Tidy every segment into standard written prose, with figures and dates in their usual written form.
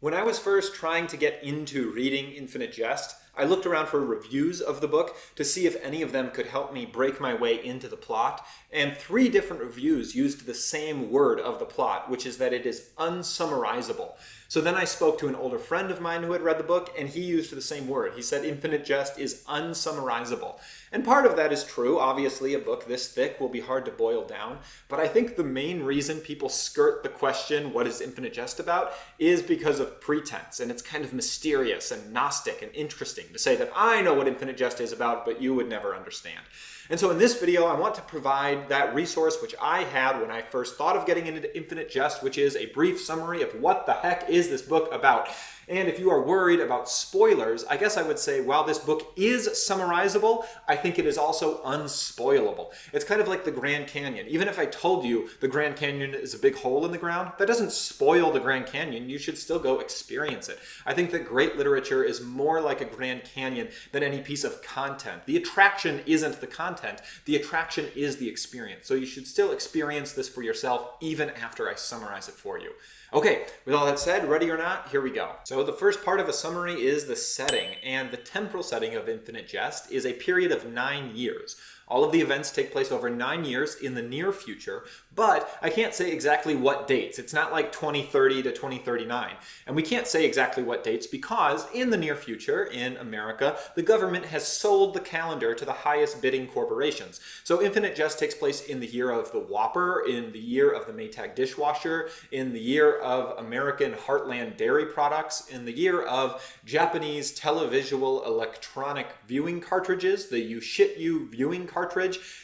When I was first trying to get into reading Infinite Jest, I looked around for reviews of the book to see if any of them could help me break my way into the plot, and 3 different reviews used the same word of the plot, which is that it is unsummarizable. So then I spoke to an older friend of mine who had read the book, and he used the same word. He said Infinite Jest is unsummarizable. And part of that is true. Obviously, a book this thick will be hard to boil down. But I think the main reason people skirt the question, what is Infinite Jest about, is because of pretense. And it's kind of mysterious and Gnostic and interesting to say that I know what Infinite Jest is about, but you would never understand. And so in this video, I want to provide that resource which I had when I first thought of getting into Infinite Jest, which is a brief summary of what the heck is this book about. And if you are worried about spoilers, I guess I would say while this book is summarizable, I think it is also unspoilable. It's kind of like the Grand Canyon. Even if I told you the Grand Canyon is a big hole in the ground, that doesn't spoil the Grand Canyon. You should still go experience it. I think that great literature is more like a Grand Canyon than any piece of content. The attraction isn't the content. The attraction is the experience. So you should still experience this for yourself even after I summarize it for you. Okay, with all that said, ready or not, here we go. So the first part of a summary is the setting, and the temporal setting of Infinite Jest is a period of 9 years. All of the events take place over 9 years in the near future, but I can't say exactly what dates. It's not like 2030 to 2039. And we can't say exactly what dates because in the near future, in America, the government has sold the calendar to the highest bidding corporations. So Infinite Jest takes place in the year of the Whopper, in the year of the Maytag dishwasher, in the year of American Heartland dairy products, in the year of Japanese televisual electronic viewing cartridges, the You Shit You viewing cartridge.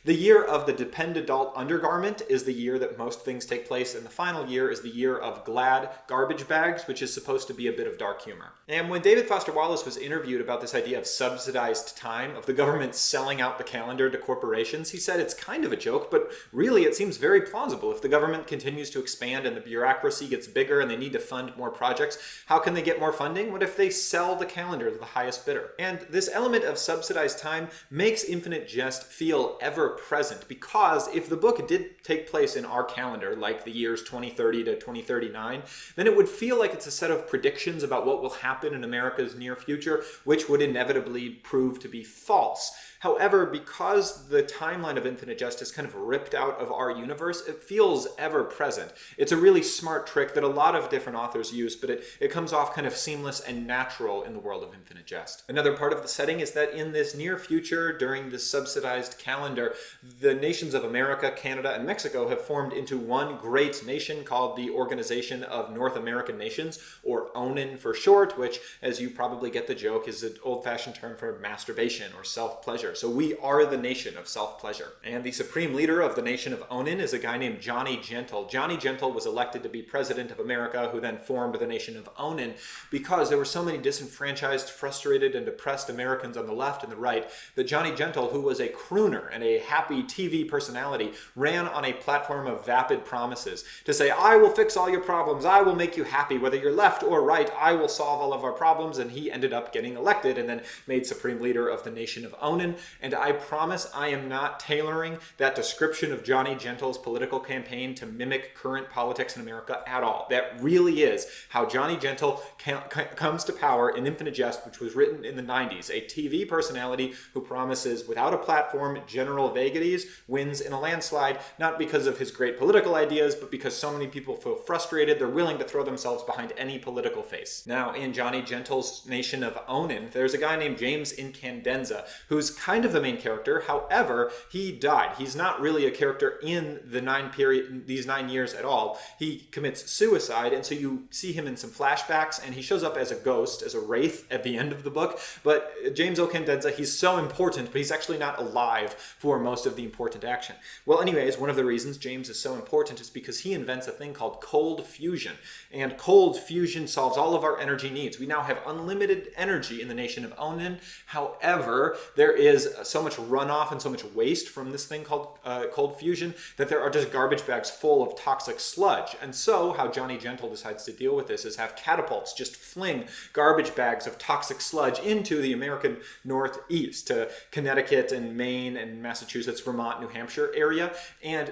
The year of the Depend Adult undergarment is the year that most things take place, and the final year is the year of Glad garbage bags, which is supposed to be a bit of dark humor. And when David Foster Wallace was interviewed about this idea of subsidized time, of the government selling out the calendar to corporations, he said it's kind of a joke, but really it seems very plausible. If the government continues to expand and the bureaucracy gets bigger and they need to fund more projects, how can they get more funding? What if they sell the calendar to the highest bidder? And this element of subsidized time makes Infinite Jest feel ever present, because if the book did take place in our calendar, like the years 2030 to 2039, then it would feel like it's a set of predictions about what will happen in America's near future, which would inevitably prove to be false. However, because the timeline of Infinite Jest is kind of ripped out of our universe, it feels ever present. It's a really smart trick that a lot of different authors use, but it comes off kind of seamless and natural in the world of Infinite Jest. Another part of the setting is that in this near future, during this subsidized calendar, the nations of America, Canada, and Mexico have formed into one great nation called the Organization of North American Nations, or ONAN for short, which, as you probably get the joke, is an old-fashioned term for masturbation or self-pleasure. So we are the nation of self-pleasure. And the supreme leader of the nation of Onan is a guy named Johnny Gentle. Johnny Gentle was elected to be president of America, who then formed the nation of Onan, because there were so many disenfranchised, frustrated, and depressed Americans on the left and the right that Johnny Gentle, who was a crooner and a happy TV personality, ran on a platform of vapid promises to say, I will fix all your problems, I will make you happy, whether you're left or right, I will solve all of our problems. And he ended up getting elected and then made supreme leader of the nation of Onan. And I promise I am not tailoring that description of Johnny Gentle's political campaign to mimic current politics in America at all. That really is how Johnny Gentle comes to power in Infinite Jest, which was written in the 90s. A TV personality who promises, without a platform, general vagaries, wins in a landslide, not because of his great political ideas, but because so many people feel frustrated, they're willing to throw themselves behind any political face. Now, in Johnny Gentle's nation of Onan, there's a guy named James Incandenza, who's kind of the main character. However, he died. He's not really a character in the these 9 years at all. He commits suicide, and so you see him in some flashbacks, and he shows up as a ghost, as a wraith at the end of the book. But James Ocandenza, he's so important, but he's actually not alive for most of the important action. Well, anyways, one of the reasons James is so important is because he invents a thing called cold fusion. And cold fusion solves all of our energy needs. We now have unlimited energy in the nation of Onan. However, there is so much runoff and so much waste from this thing called cold fusion that there are just garbage bags full of toxic sludge. And so how Johnny Gentle decides to deal with this is have catapults just fling garbage bags of toxic sludge into the American Northeast, to Connecticut and Maine and Massachusetts, Vermont, New Hampshire area. And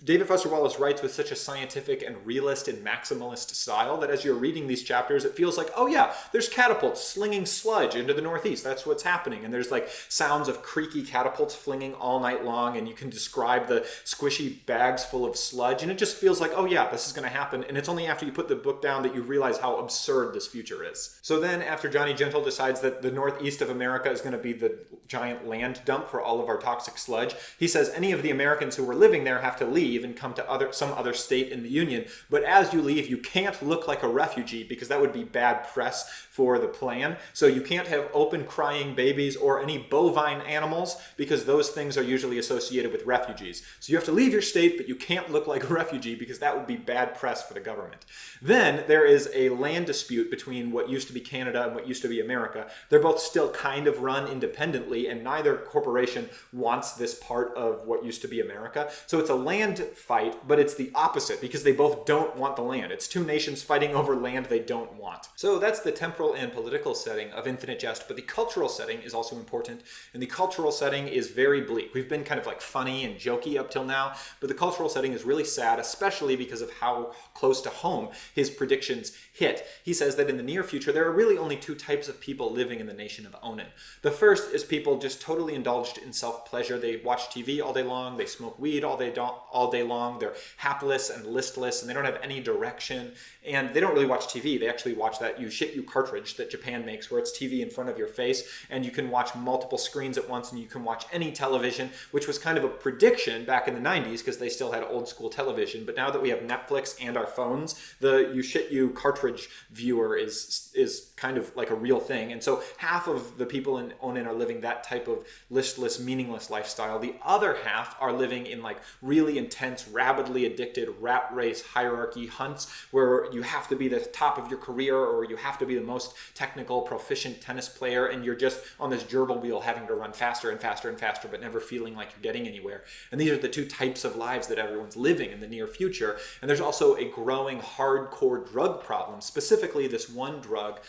David Foster Wallace writes with such a scientific and realist and maximalist style that as you're reading these chapters, it feels like, oh yeah, there's catapults slinging sludge into the Northeast. That's what's happening. And there's like sounds of creaky catapults flinging all night long, and you can describe the squishy bags full of sludge, and it just feels like, oh yeah, this is going to happen. And it's only after you put the book down that you realize how absurd this future is. So then after Johnny Gentle decides that the Northeast of America is going to be the giant land dump for all of our toxic sludge, he says any of the Americans who were living there have to leave and come to some other state in the Union. But as you leave, you can't look like a refugee because that would be bad press for the plan. So you can't have open crying babies or any bovine animals because those things are usually associated with refugees. So you have to leave your state, but you can't look like a refugee because that would be bad press for the government. Then there is a land dispute between what used to be Canada and what used to be America. They're both still kind of run independently, and neither corporation wants this part of what used to be America. So it's a land fight, but it's the opposite because they both don't want the land. It's two nations fighting over land they don't want. So that's the temporal and political setting of Infinite Jest, but the cultural setting is also important, and the cultural setting is very bleak. We've been kind of like funny and jokey up till now, but the cultural setting is really sad, especially because of how close to home his predictions hit. He says that in the near future, there are really only two types of people living in the nation of Onan. The first is people just totally indulged in self-pleasure. They watch TV all day long, they smoke weed all day long, they're hapless and listless, and they don't have any direction, and they don't really watch TV. They actually watch that You Shit You cartridge that Japan makes, where it's TV in front of your face, and you can watch multiple screens at once, and you can watch any television, which was kind of a prediction back in the 90s because they still had old school television. But now that we have Netflix and our phones, the You Shit You cartridge viewer is kind of like a real thing. And so half of the people in Onan are living that type of listless, meaningless lifestyle. The other half are living in like really intense, rabidly addicted rat race hierarchy hunts where you have to be the top of your career or you have to be the most technical, proficient tennis player, and you're just on this gerbil wheel having to run faster and faster and faster, but never feeling like you're getting anywhere. And these are the two types of lives that everyone's living in the near future. And there's also a growing hardcore drug problem, specifically this one drug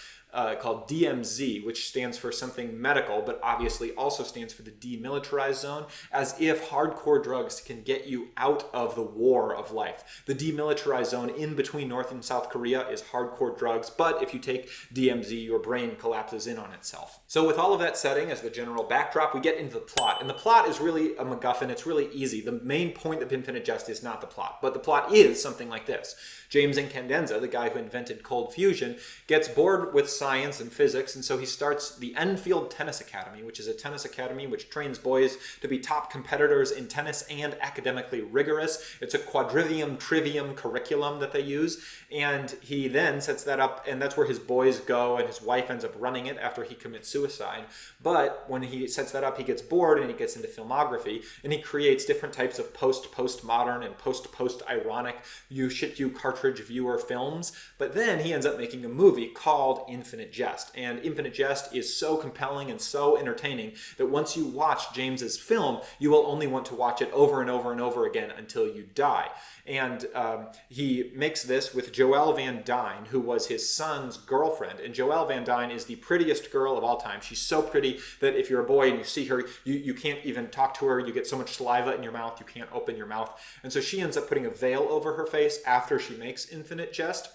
called DMZ, which stands for something medical, but obviously also stands for the demilitarized zone, as if hardcore drugs can get you out of the war of life. The demilitarized zone in between North and South Korea is hardcore drugs, but if you take DMZ, your brain collapses in on itself. So with all of that setting as the general backdrop, we get into the plot. And the plot is really a MacGuffin. It's really easy. The main point of Infinite Jest is not the plot, but the plot is something like this. James Incandenza, the guy who invented cold fusion, gets bored with science and physics, and so he starts the Enfield Tennis Academy, which is a tennis academy which trains boys to be top competitors in tennis and academically rigorous. It's a quadrivium trivium curriculum that they use, and he then sets that up, and that's where his boys go, and his wife ends up running it after he commits suicide. But when he sets that up, he gets bored and he gets into filmography, and he creates different types of post-postmodern and post-ironic you shit you cartridge viewer films. But then he ends up making a movie called Infinite Jest, and Infinite Jest is so compelling and so entertaining that once you watch James's film, you will only want to watch it over and over and over again until you die. And he makes this with Joelle Van Dyne, who was his son's girlfriend. And Joelle Van Dyne is the prettiest girl of all time. She's so pretty that if you're a boy and you see her, you can't even talk to her. You get so much saliva in your mouth, you can't open your mouth. And so she ends up putting a veil over her face after she makes Infinite Jest,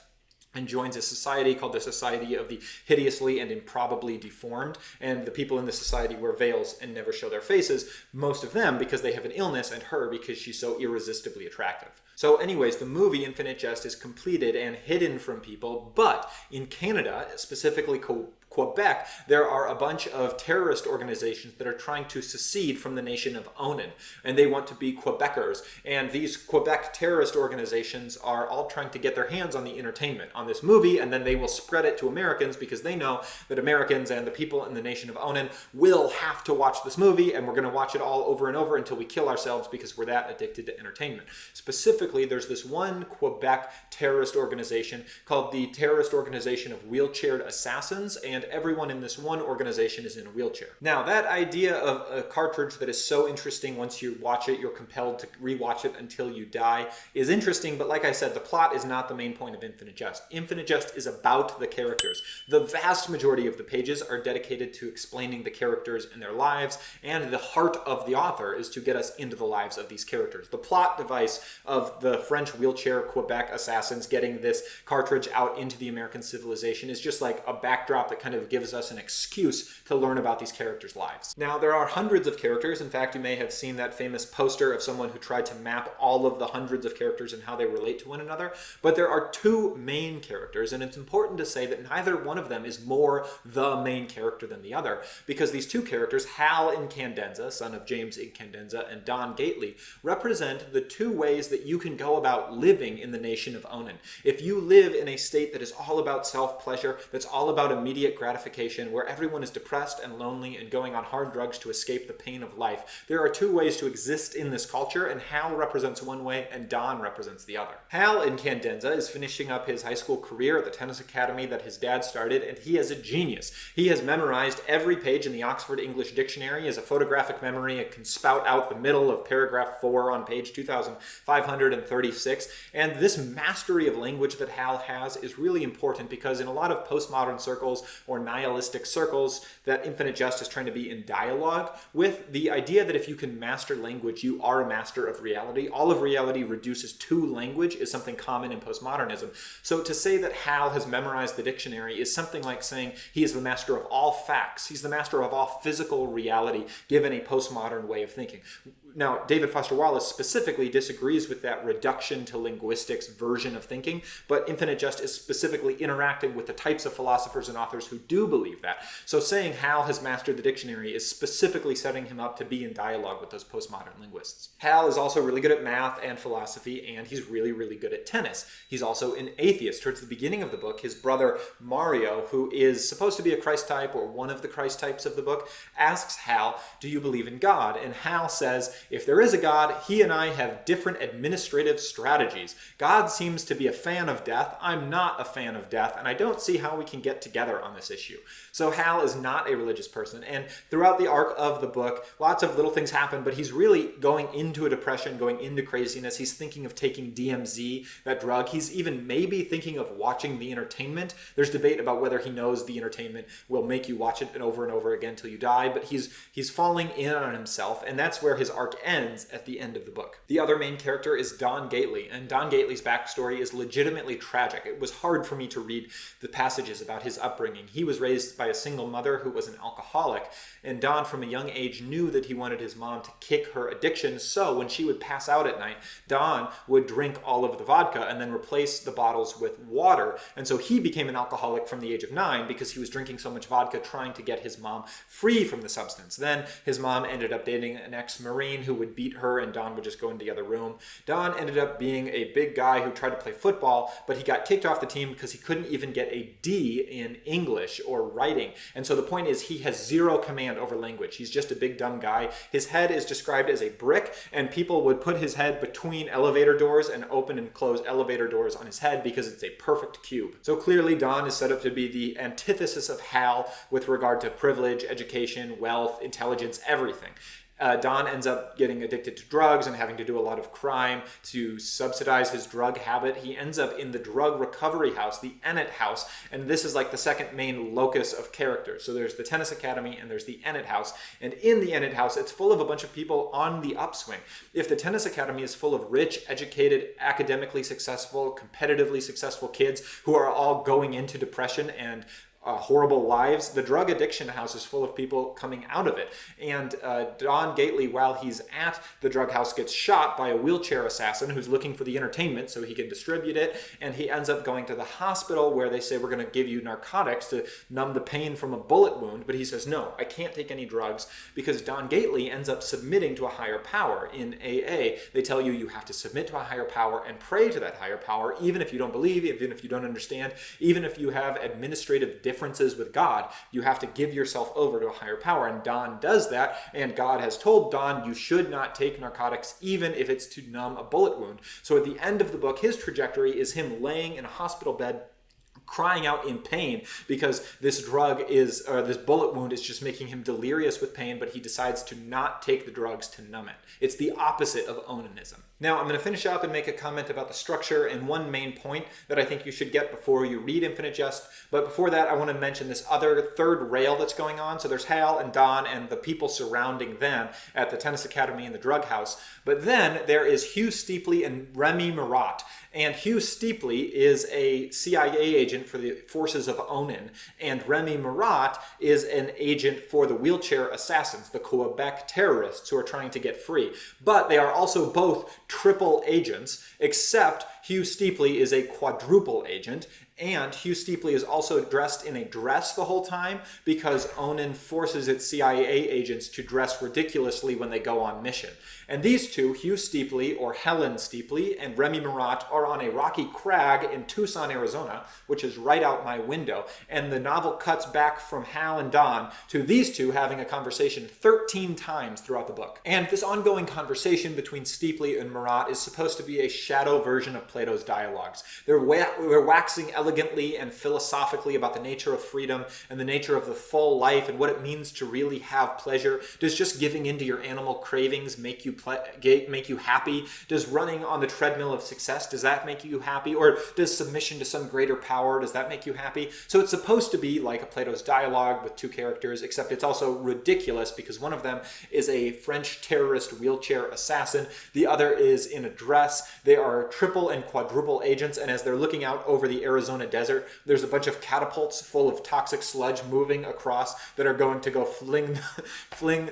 and joins a society called the Society of the Hideously and Improbably Deformed. And the people in the society wear veils and never show their faces, most of them because they have an illness, and her because she's so irresistibly attractive. So anyways, the movie Infinite Jest is completed and hidden from people, but in Canada, specifically Quebec, there are a bunch of terrorist organizations that are trying to secede from the nation of Onan, and they want to be Quebecers. And these Quebec terrorist organizations are all trying to get their hands on the entertainment on this movie, and then they will spread it to Americans because they know that Americans and the people in the nation of Onan will have to watch this movie, and we're going to watch it all over and over until we kill ourselves because we're that addicted to entertainment. Specifically, specifically, there's this one Quebec terrorist organization called the Terrorist Organization of Wheelchaired Assassins, and everyone in this one organization is in a wheelchair. Now, that idea of a cartridge that is so interesting, once you watch it, you're compelled to rewatch it until you die, is interesting, but like I said, the plot is not the main point of Infinite Jest. Infinite Jest is about the characters. The vast majority of the pages are dedicated to explaining the characters and their lives, and the heart of the author is to get us into the lives of these characters. The plot device of the French wheelchair Quebec assassins getting this cartridge out into the American civilization is just like a backdrop that kind of gives us an excuse to learn about these characters' lives. Now, there are hundreds of characters. In fact, you may have seen that famous poster of someone who tried to map all of the hundreds of characters and how they relate to one another. But there are two main characters, and it's important to say that neither one of them is more the main character than the other, because these two characters, Hal Incandenza, son of James Incandenza, and Don Gately, represent the two ways that you can go about living in the nation of Onan. If you live in a state that is all about self-pleasure, that's all about immediate gratification, where everyone is depressed and lonely and going on hard drugs to escape the pain of life, there are two ways to exist in this culture, and Hal represents one way and Don represents the other. Hal Incandenza is finishing up his high school career at the tennis academy that his dad started, and he is a genius. He has memorized every page in the Oxford English Dictionary as a photographic memory. It can spout out the middle of paragraph 4 on page 2536. And this mastery of language that Hal has is really important because in a lot of postmodern circles or nihilistic circles that Infinite Jest is trying to be in dialogue with, the idea that if you can master language, you are a master of reality. All of reality reduces to language is something common in postmodernism. So to say that Hal has memorized the dictionary is something like saying he is the master of all facts. He's the master of all physical reality, given a postmodern way of thinking. Now, David Foster Wallace specifically disagrees with that reduction to linguistics version of thinking, but Infinite Jest is specifically interacting with the types of philosophers and authors who do believe that. So saying Hal has mastered the dictionary is specifically setting him up to be in dialogue with those postmodern linguists. Hal is also really good at math and philosophy, and he's really, really good at tennis. He's also an atheist. Towards the beginning of the book, his brother Mario, who is supposed to be a Christ type or one of the Christ types of the book, asks Hal, "Do you believe in God?" And Hal says, "If there is a God, he and I have different administrative strategies. God seems to be a fan of death. I'm not a fan of death, and I don't see how we can get together on this issue." So Hal is not a religious person, and throughout the arc of the book, lots of little things happen, but he's really going into a depression, going into craziness. He's thinking of taking DMZ, that drug. He's even maybe thinking of watching The Entertainment. There's debate about whether he knows The Entertainment will make you watch it and over again till you die, but he's falling in on himself, and that's where his arc ends at the end of the book. The other main character is Don Gately, and Don Gately's backstory is legitimately tragic. It was hard for me to read the passages about his upbringing. He was raised by a single mother who was an alcoholic, and Don from a young age knew that he wanted his mom to kick her addiction, so when she would pass out at night, Don would drink all of the vodka and then replace the bottles with water, and so he became an alcoholic from the age of 9 because he was drinking so much vodka trying to get his mom free from the substance. Then his mom ended up dating an ex-Marine who would beat her, and Don would just go into the other room. Don ended up being a big guy who tried to play football, but he got kicked off the team because he couldn't even get a D in English or writing. And so the point is he has zero command over language. He's just a big dumb guy. His head is described as a brick, and people would put his head between elevator doors and open and close elevator doors on his head because it's a perfect cube. So clearly Don is set up to be the antithesis of Hal with regard to privilege, education, wealth, intelligence, everything. Don ends up getting addicted to drugs and having to do a lot of crime to subsidize his drug habit. He ends up in the drug recovery house, the Ennett house, and this is like the second main locus of characters. So there's the tennis academy and there's the Ennett house, and in the Ennett house, it's full of a bunch of people on the upswing. If the tennis academy is full of rich, educated, academically successful, competitively successful kids who are all going into depression and horrible lives, the drug addiction house is full of people coming out of it. And Don Gately, while he's at the drug house, gets shot by a wheelchair assassin who's looking for the entertainment so he can distribute it, and he ends up going to the hospital where they say, "We're going to give you narcotics to numb the pain from a bullet wound," but he says, "No, I can't take any drugs," because Don Gately ends up submitting to a higher power. In AA, they tell you you have to submit to a higher power and pray to that higher power, even if you don't believe, even if you don't understand, even if you have administrative difficulties differences with God, you have to give yourself over to a higher power. And Don does that, and God has told Don, you should not take narcotics even if it's to numb a bullet wound. So at the end of the book, his trajectory is him laying in a hospital bed crying out in pain because this this bullet wound is just making him delirious with pain, but he decides to not take the drugs to numb it. It's the opposite of onanism. Now, I'm going to finish up and make a comment about the structure and one main point that I think you should get before you read Infinite Jest. But before that, I want to mention this other third rail that's going on. So there's Hal and Don and the people surrounding them at the tennis academy and the drug house. But then there is Hugh Steepley and Remy Marat. And Hugh Steepley is a CIA agent for the forces of Onan, and Remy Marat is an agent for the wheelchair assassins, the Quebec terrorists who are trying to get free. But they are also both triple agents, except Hugh Steepley is a quadruple agent, and Hugh Steepley is also dressed in a dress the whole time because Onan forces its CIA agents to dress ridiculously when they go on mission. And these two, Hugh Steepley, or Helen Steepley, and Remy Marat, are on a rocky crag in Tucson, Arizona, which is right out my window. And the novel cuts back from Hal and Don to these two having a conversation 13 times throughout the book. And this ongoing conversation between Steepley and Marat is supposed to be a shadow version of Plato's dialogues. They're waxing elegantly and philosophically about the nature of freedom and the nature of the full life and what it means to really have pleasure. Does just giving into your animal cravings make you happy? Does running on the treadmill of success, does that make you happy? Or does submission to some greater power, does that make you happy? So it's supposed to be like a Plato's dialogue with two characters, except it's also ridiculous because one of them is a French terrorist wheelchair assassin. The other is in a dress. They are triple and quadruple agents, and as they're looking out over the Arizona desert, there's a bunch of catapults full of toxic sludge moving across that are going to go fling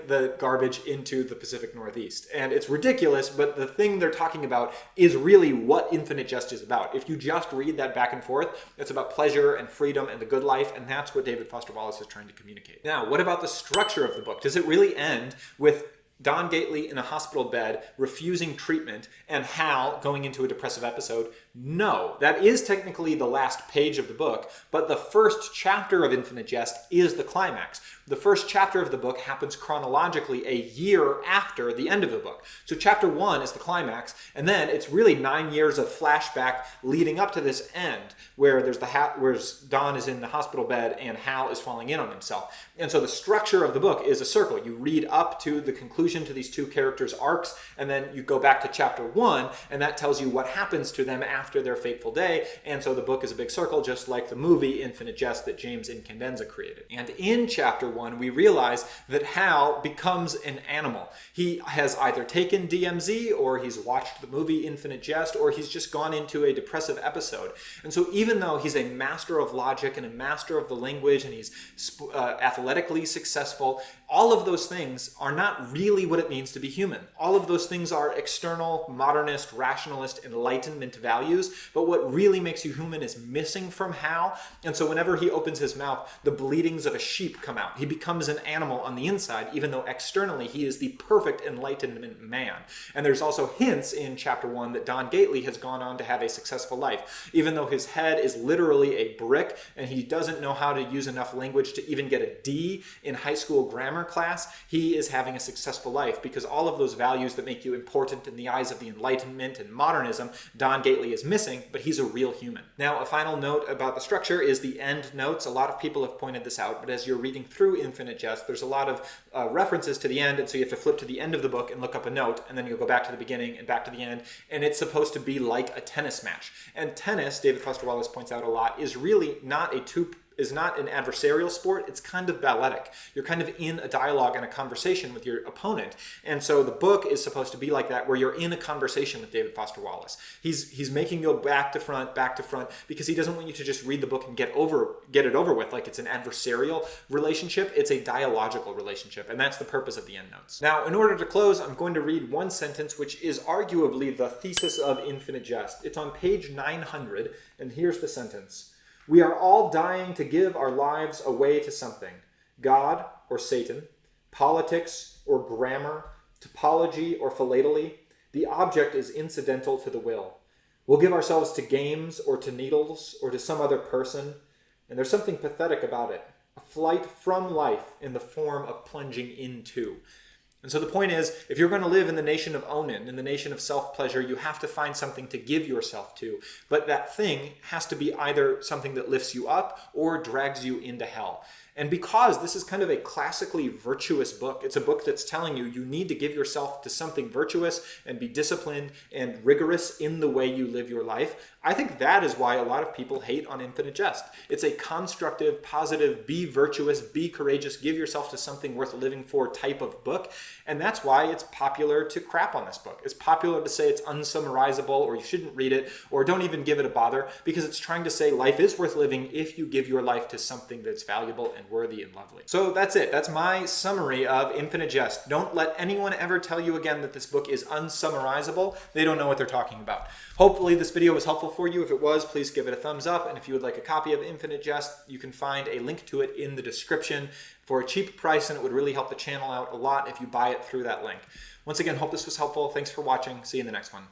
the garbage into the Pacific Northeast. And it's ridiculous, but the thing they're talking about is really what Infinite Jest is about. If you just read that back and forth, it's about pleasure and freedom and the good life, and that's what David Foster Wallace is trying to communicate. Now, what about the structure of the book? Does it really end with Don Gately in a hospital bed refusing treatment and Hal going into a depressive episode? No, that is technically the last page of the book, but the first chapter of Infinite Jest is the climax. The first chapter of the book happens chronologically a year after the end of the book. So chapter 1 is the climax, and then it's really 9 years of flashback leading up to this end, where where Don is in the hospital bed and Hal is falling in on himself. And so the structure of the book is a circle. You read up to the conclusion to these two characters' arcs, and then you go back to chapter 1, and that tells you what happens to them after their fateful day. And so the book is a big circle, just like the movie Infinite Jest that James Incandenza created. And in chapter 1, we realize that Hal becomes an animal. He has either taken DMZ, or he's watched the movie Infinite Jest, or he's just gone into a depressive episode. And so even though he's a master of logic and a master of the language, and he's athletically successful, all of those things are not really what it means to be human. All of those things are external, modernist, rationalist, enlightenment values, but what really makes you human is missing from Hal. And so whenever he opens his mouth, the bleatings of a sheep come out. He becomes an animal on the inside, even though externally he is the perfect enlightenment man. And there's also hints in chapter 1 that Don Gately has gone on to have a successful life. Even though his head is literally a brick and he doesn't know how to use enough language to even get a D in high school grammar class, he is having a successful life because all of those values that make you important in the eyes of the Enlightenment and modernism, Don Gately is missing, but he's a real human. Now, a final note about the structure is the end notes. A lot of people have pointed this out, but as you're reading through Infinite Jest, there's a lot of references to the end, and so you have to flip to the end of the book and look up a note, and then you'll go back to the beginning and back to the end, and it's supposed to be like a tennis match. And tennis, David Foster Wallace points out a lot, is really not an adversarial sport. It's kind of balletic. You're kind of in a dialogue and a conversation with your opponent. And so the book is supposed to be like that, where you're in a conversation with David Foster Wallace. He's making you go back to front, because he doesn't want you to just read the book and get it over with like it's an adversarial relationship. It's a dialogical relationship, and that's the purpose of the endnotes. Now, in order to close, I'm going to read one sentence, which is arguably the thesis of Infinite Jest. It's on page 900, and here's the sentence. We are all dying to give our lives away to something. God or Satan, politics or grammar, topology or philately. The object is incidental to the will. We'll give ourselves to games or to needles or to some other person. And there's something pathetic about it. A flight from life in the form of plunging into. And so the point is, if you're going to live in the nation of Onan, in the nation of self-pleasure, you have to find something to give yourself to. But that thing has to be either something that lifts you up or drags you into hell. And because this is kind of a classically virtuous book, it's a book that's telling you you need to give yourself to something virtuous and be disciplined and rigorous in the way you live your life. I think that is why a lot of people hate on Infinite Jest. It's a constructive, positive, be virtuous, be courageous, give yourself to something worth living for type of book. And that's why it's popular to crap on this book. It's popular to say it's unsummarizable, or you shouldn't read it, or don't even give it a bother, because it's trying to say life is worth living if you give your life to something that's valuable and worthy and lovely. So that's it. That's my summary of Infinite Jest. Don't let anyone ever tell you again that this book is unsummarizable. They don't know what they're talking about. Hopefully this video was helpful for you. If it was, please give it a thumbs up. And if you would like a copy of Infinite Jest, you can find a link to it in the description for a cheap price, and it would really help the channel out a lot if you buy it through that link. Once again, hope this was helpful. Thanks for watching. See you in the next one.